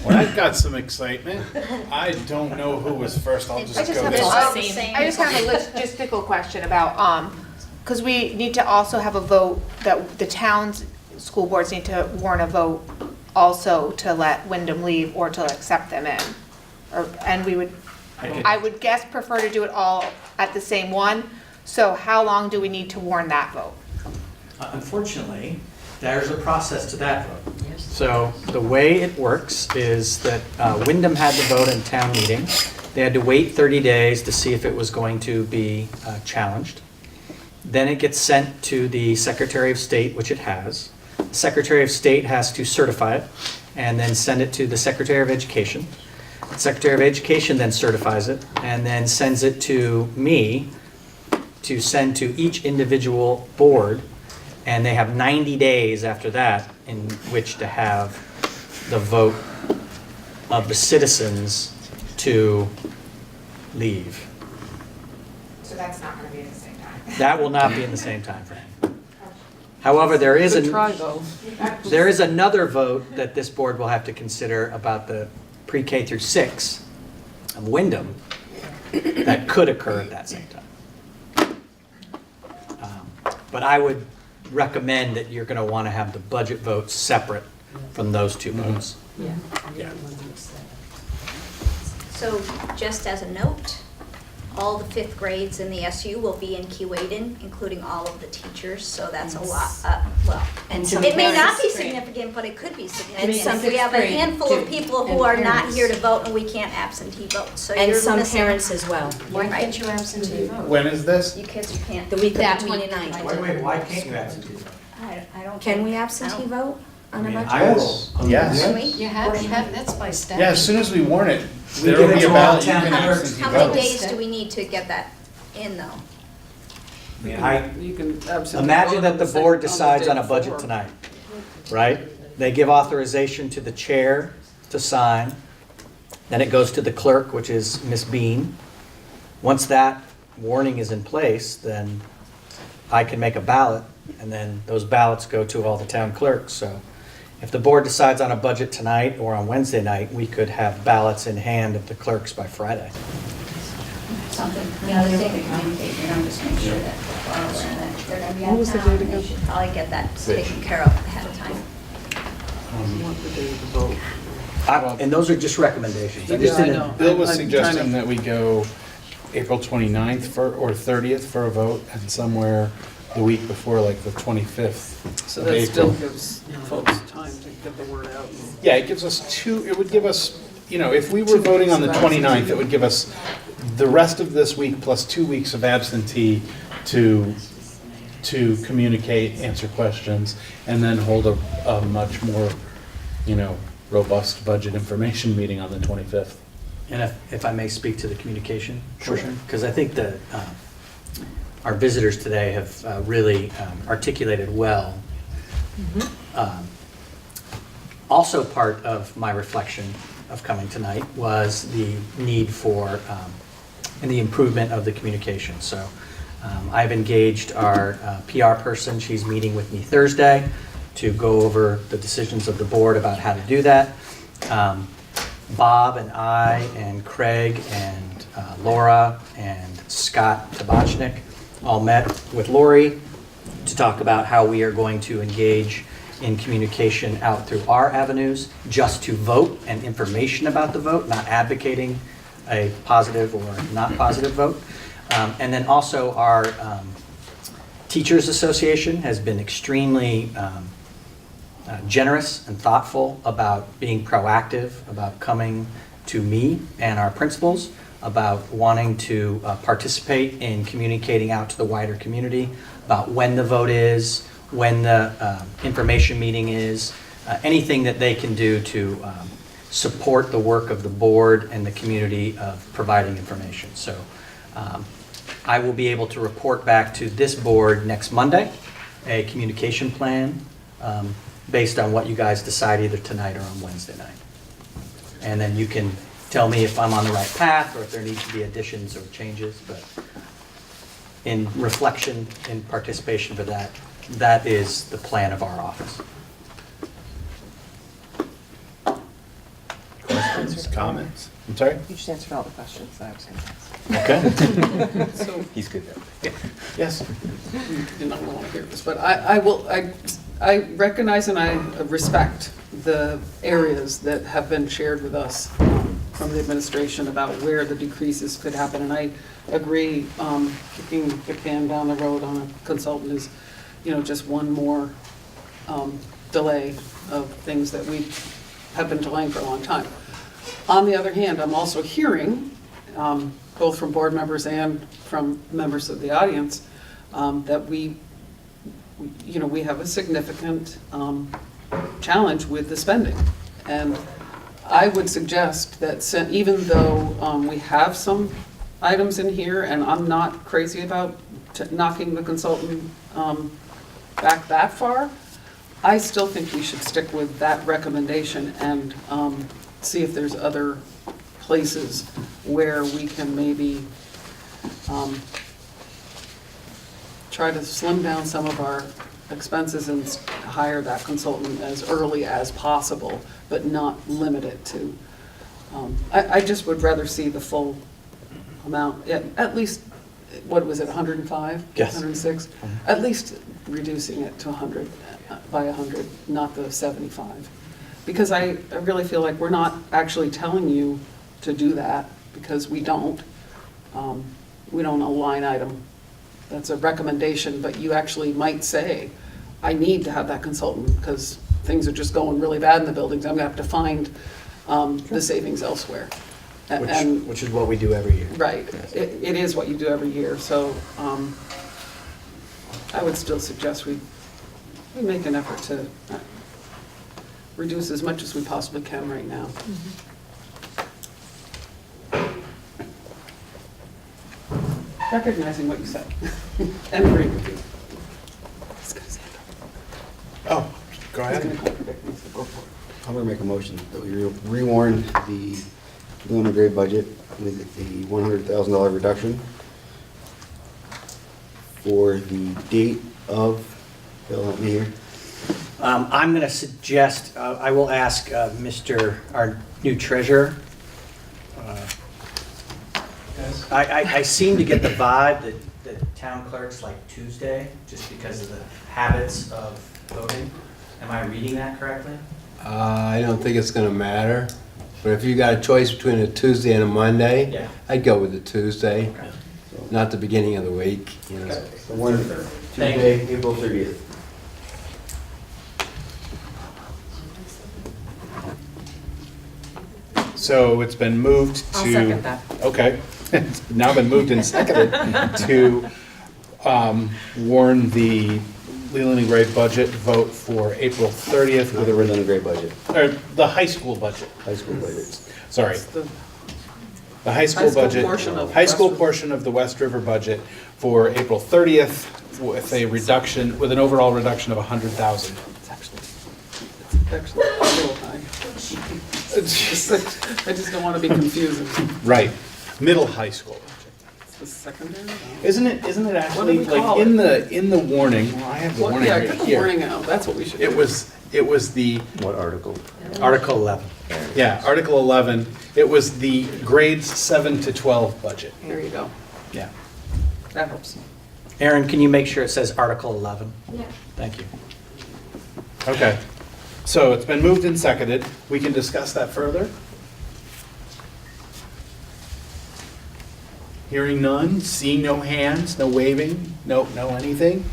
Well, I've got some excitement. I don't know who was first. I'll just I just go have this. I just have a logistical question about, because we need to also have a vote that the town's school boards need to warn a vote also to let Windham leave or to accept them in. And we would, I would guess prefer to do it all at the same one. So how long do we need to warn that vote? Unfortunately, there's a process to that vote. So the way it works is that Windham had the vote in town meeting. They had to wait 30 days to see if it was going to be challenged. Then it gets sent to the Secretary of State, which it has. The Secretary of State has to certify it and then send it to the Secretary of Education. The Secretary of Education then certifies it and then sends it to me to send to each individual board. And they have 90 days after that in which to have the vote of the citizens to leave. So that's not gonna be at the same time. That will not be in the same time frame. However, there is Good try, though. there is another vote that this board will have to consider about the pre-K through 6 of Windham that could occur at that same time. But I would recommend that you're going to want to have the budget votes separate from those two votes. Yeah. So just as a note, all the 5th grades in the SU will be in Keewaydin, including all of the teachers, so that's a lot, well, And some it may not be parents- significant, but it could be And significant. some If we have a 5th grade, handful of too, people and who are not parents. here to vote and we can't absentee vote, so And you're some missing. parents as well. Why can't you absentee vote? When is this? You kids, you can't. The week of That the week. 29th. Why can't you absentee vote? I don't. Can think- we I absentee don't- vote on a budget? Yes, yes. Can we? You have, that's by statute. Yeah, as soon as we warn it, We there give will it be to a all ballot, you town can clerks. absentee How many vote. days do we need to get that in, though? I mean, You can absentee Imagine vote that on the same- board the decides day on a budget before. tonight, right? They give authorization to the chair to sign, then it goes to the clerk, which is Ms. Bean. Once that warning is in place, then I can make a ballot, and then those ballots go to all the town clerks. So if the board decides on a budget tonight or on Wednesday night, we could have ballots in hand of the clerks by Friday. Something, the other thing to communicate, you know, just make sure that we're aware that they're gonna be out What was of the town. date again? They should probably get that taken care of ahead of time. You want the day of the vote. And those are just recommendations. I Yeah, just I didn't. know. Bill was I'm suggesting trying to- that we go April 29th for, or 30th for a vote, and somewhere the week before, like the 25th So of that still April. gives folks time to get the word out. Yeah, it gives us it would give us, if we were voting on the 29th, it would give us the rest of this week plus 2 weeks of absentee to communicate, answer questions, and then hold a much more, robust budget information meeting on the 25th. And if I may speak to the communication portion, because I think that our visitors today have really articulated well. Also part of my reflection of coming tonight was the need for and the improvement of the communication. So I've engaged our PR person. She's meeting with me Thursday to go over the decisions of the board about how to do that. Bob and I and Craig and Laura and Scott Tabachnik all met with Lori to talk about how we are going to engage in communication out through our avenues, just to vote and information about the vote, not advocating a positive or not positive vote. And then also our Teachers Association has been extremely generous and thoughtful about being proactive, about coming to me and our principals, about wanting to participate in communicating out to the wider community about when the vote is, when the information meeting is, anything that they can do to support the work of the board and the community of providing information. So I will be able to report back to this board next Monday, a communication plan based on what you guys decide either tonight or on Wednesday night. And then you can tell me if I'm on the right path or if there needs to be additions or changes, but in reflection, in participation for that, that is the plan of our office. Questions, comments? I'm sorry? You just answered all the questions that I was going to ask. Okay. So, He's good though. Yes. you did not want to hear this, but I recognize and I respect the areas that have been shared with us from the administration about where the decreases could happen. And I agree, kicking the can down the road on a consultant is, just one more delay of things that we have been delaying for a long time. On the other hand, I'm also hearing, both from board members and from members of the audience, that we have a significant challenge with the spending. And I would suggest that even though we have some items in here, and I'm not crazy about knocking the consultant back that far, I still think we should stick with that recommendation and see if there's other places where we can maybe try to slim down some of our expenses and hire that consultant as early as possible, but not limit it to, I just would rather see the full amount, at least, what was it, 105? Yes. 106? At least reducing it to 100, by 100, not the 75. Because I really feel like we're not actually telling you to do that, because we don't. We don't a line item. That's a recommendation, but you actually might say, I need to have that consultant because things are just going really bad in the buildings. I'm gonna have to find the savings elsewhere. Which is what we do every year. Right, it is what you do every year, so I would still suggest we make an effort to reduce as much as we possibly can right now. Recognizing what you said and agreeing with you. Oh, go He's ahead. gonna contradict me, so go for it. I'm gonna make a motion that we rewarn the preliminary grade budget with a $100,000 reduction for the date of, Bill, help me here. I'm going to suggest, I will ask our new treasurer. I seem to get the vibe that town clerks like Tuesday, just because of the habits of voting. Am I reading that correctly? I don't think it's gonna matter, but if you got a choice between a Tuesday and a Monday, Yeah. I'd go with the Tuesday, Okay. not the beginning of the week, you know. Okay. The one Thank Tuesday, April 30th. So it's been moved to. I'll second that. Okay. It's now been moved and seconded to warn the Leland and Gray budget vote for April 30th With a Leland grade budget, or the high school budget. high school budget. Sorry. It's the The high school budget. portion of High school West River. portion of the West River budget for April 30th with a reduction, with an overall reduction of 100,000. It's actually a little high. It's just like, I just don't want to be confusing. Right. Middle high school. It's the secondary? No. Isn't it actually we like call in the warning? Well, I have the Well, warning yeah, right get the here. warning out, that's what we should do. It was the, What article? Article 11. yeah, Article 11. It was the grades 7 to 12 budget. There you go, Yeah. that helps. Aaron, can you make sure it says Article 11? Yeah. Thank you. Okay. So it's been moved and seconded. We can discuss that further. Hearing none, seeing no hands, no waving, no anything.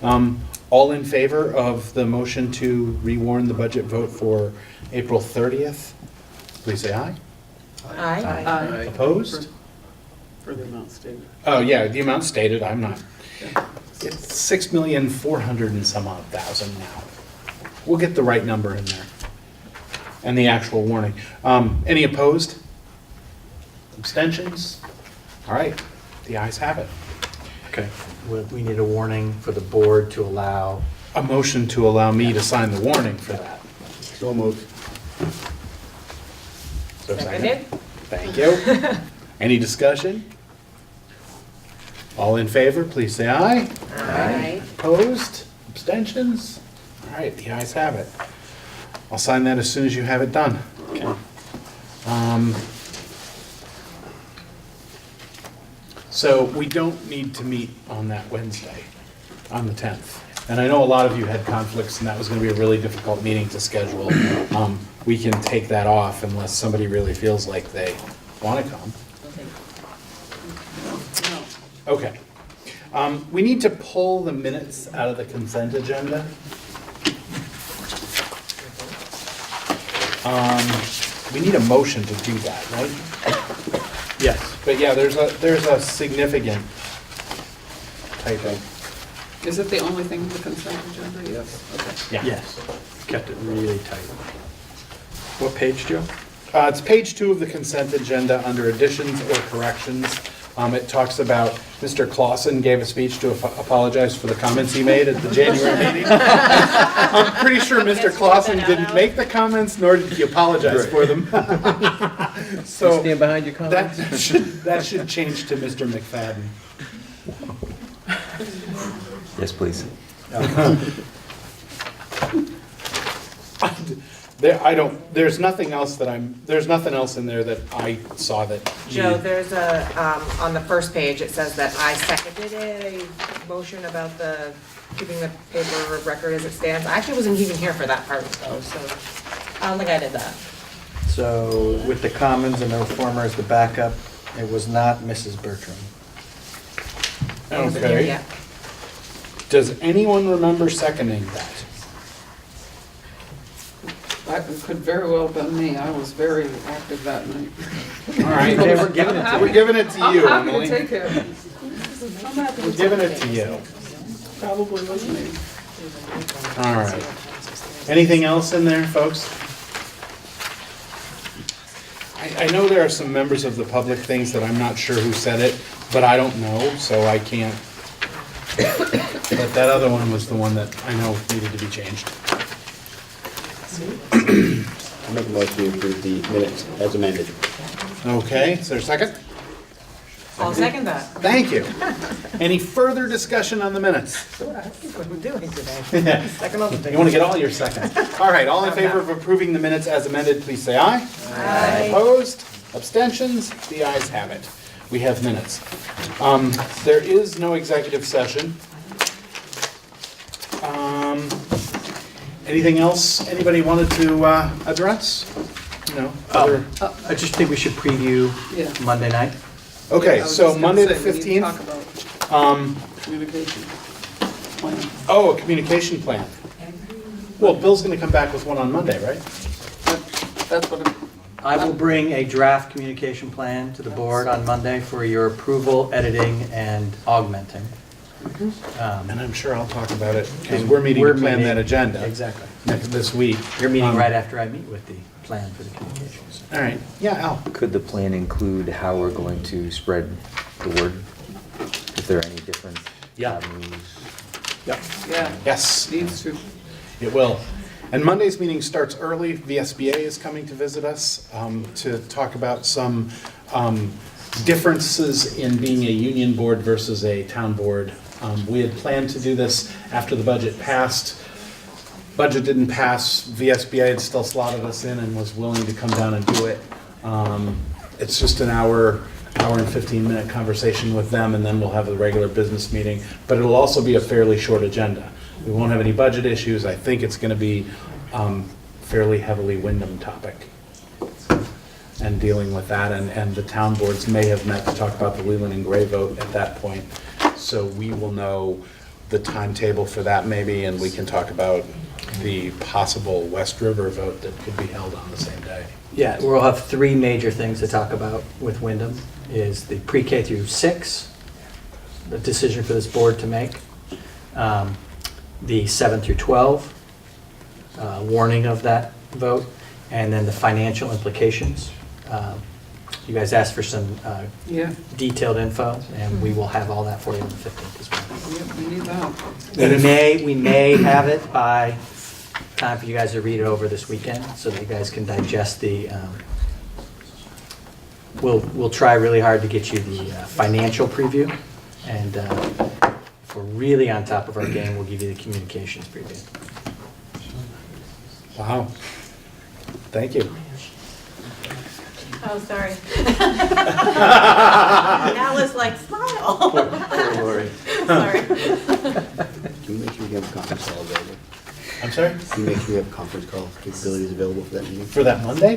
All in favor of the motion to rewarn the budget vote for April 30th, please say aye. Aye. Aye. Opposed? For the amount stated. Oh, yeah, the amount stated, I'm not. It's 6,400,000 and some odd thousand now. We'll get the right number in there. And the actual warning. Any opposed? Abstentions? All right, the ayes have it. Okay. We need a warning for the board to allow. A motion to allow me to sign the warning for that. So moved. So second. Seconded? Thank you. Any discussion? All in favor, please say aye. Aye. Opposed? Abstentions? All right, the ayes have it. I'll sign that as soon as you have it done. Okay. So we don't need to meet on that Wednesday, on the 10th. and I know a lot of you had conflicts, and that was gonna be a really difficult meeting to schedule. We can take that off unless somebody really feels like they wanna come. Okay. We need to pull the minutes out of the consent agenda. We need a motion to do that, right? Yes. But yeah, there's a significant typo. Is it the only thing in the consent agenda? Yes. Okay. Yeah. Yes, kept it really tight. What page, Joe? It's page 2 of the consent agenda under additions or corrections. It talks about Mr. Clausen gave a speech to apologize for the comments he made at the January meeting. I'm pretty sure Mr. Clausen didn't make the comments, nor did he apologize for them. So You stand behind your comments? that should change to Mr. McFadden. Yes, please. There's nothing else in there that I saw that. Joe, there's on the first page, it says that I seconded a motion about keeping the paper record as it stands. I actually wasn't even here for that part though, so I don't think I did that. So with the commons and the reformer as the backup, it was not Mrs. Bertram. I wasn't here Okay. yet. Does anyone remember seconding that? That could very well have been me. I was very active that night. All right, we're giving it to you. We're giving it to you, I'm happy Emily. to take it. We're giving it to you. Probably was me. All right. Anything else in there, folks? I know there are some members of the public things that I'm not sure who said it, but I don't know, so I can't. But that other one was the one that I know needed to be changed. I'll make a motion to approve the minutes as amended. Okay, is there a second? I'll second that. Thank you. Any further discussion on the minutes? That's what I'm doing today. Second on the You want to get all your seconds. All right, all in favor of approving the minutes as amended, please say aye. Aye. Opposed? Abstentions? The ayes have it. We have minutes. There is no executive session. Anything else anybody wanted to address? No? Other- I just think we should preview Yeah. Monday night. Okay, I was so just gonna Monday the say, we need to 15th. talk about communication plan. Oh, a communication plan. Well, Bill's going to come back with one on Monday, right? That's what, I will bring a draft communication plan to the board on Monday for your approval, editing, and augmenting. And I'm sure I'll talk about it, because we're meeting to plan that agenda. Exactly. This week. You're meeting right after I meet with the plan for the communications. All right, yeah, Al. Could the plan include how we're going to spread the word? If there are any different Yeah. avenues? Yep. yeah, Yes, needs to. it will. And Monday's meeting starts early. VSBA is coming to visit us to talk about some differences in being a union board versus a town board. We had planned to do this after the budget passed. Budget didn't pass. VSBA had still slotted us in and was willing to come down and do it. It's just an hour and 15-minute conversation with them, and then we'll have a regular business meeting. But it'll also be a fairly short agenda. We won't have any budget issues. I think it's going to be fairly heavily Windham topic and dealing with that. And the town boards may have met to talk about the Leland and Gray vote at that point. So we will know the timetable for that maybe, and we can talk about the possible West River vote that could be held on the same day. Yeah, we'll have three major things to talk about with Windham, is the pre-K through 6, the decision for this board to make, the 7 through 12, warning of that vote, and then the financial implications. You guys asked for some Yeah, detailed info, and we will have all that for you on the 15th as well. yeah, we need that. We may have it by time for you guys to read it over this weekend, so that you guys can digest the, we'll try really hard to get you the financial preview, and if we're really on top of our game, we'll give you the communications preview. Wow. Thank you. Oh, sorry. Alice like, smile. Poor Lori. Sorry. Can we make sure we have a conference call available? I'm sorry? Can we make sure we have conference call capabilities available for that meeting? For that Monday?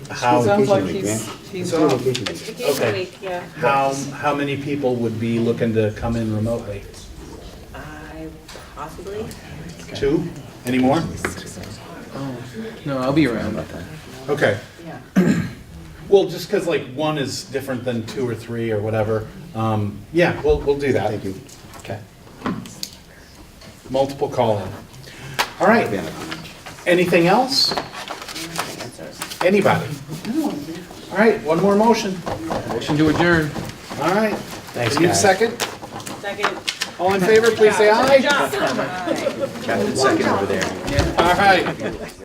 How, Sounds like Vacation week, man. he's It's only off. vacation It's week. vacation Okay. week, yeah. how many people would be looking to come in remotely? Possibly. 2? Any more? No, I'll be around. Okay. Well, just because like 1 is different than 2 or 3 or whatever. Yeah, we'll do that. Thank you. Okay. Multiple call-in. All right. Anything else? Anybody? All right, one more motion. Motion to adjourn. All right. Thanks, Need a guys. second? Second. All in favor, please say aye. Captain second over there. All right.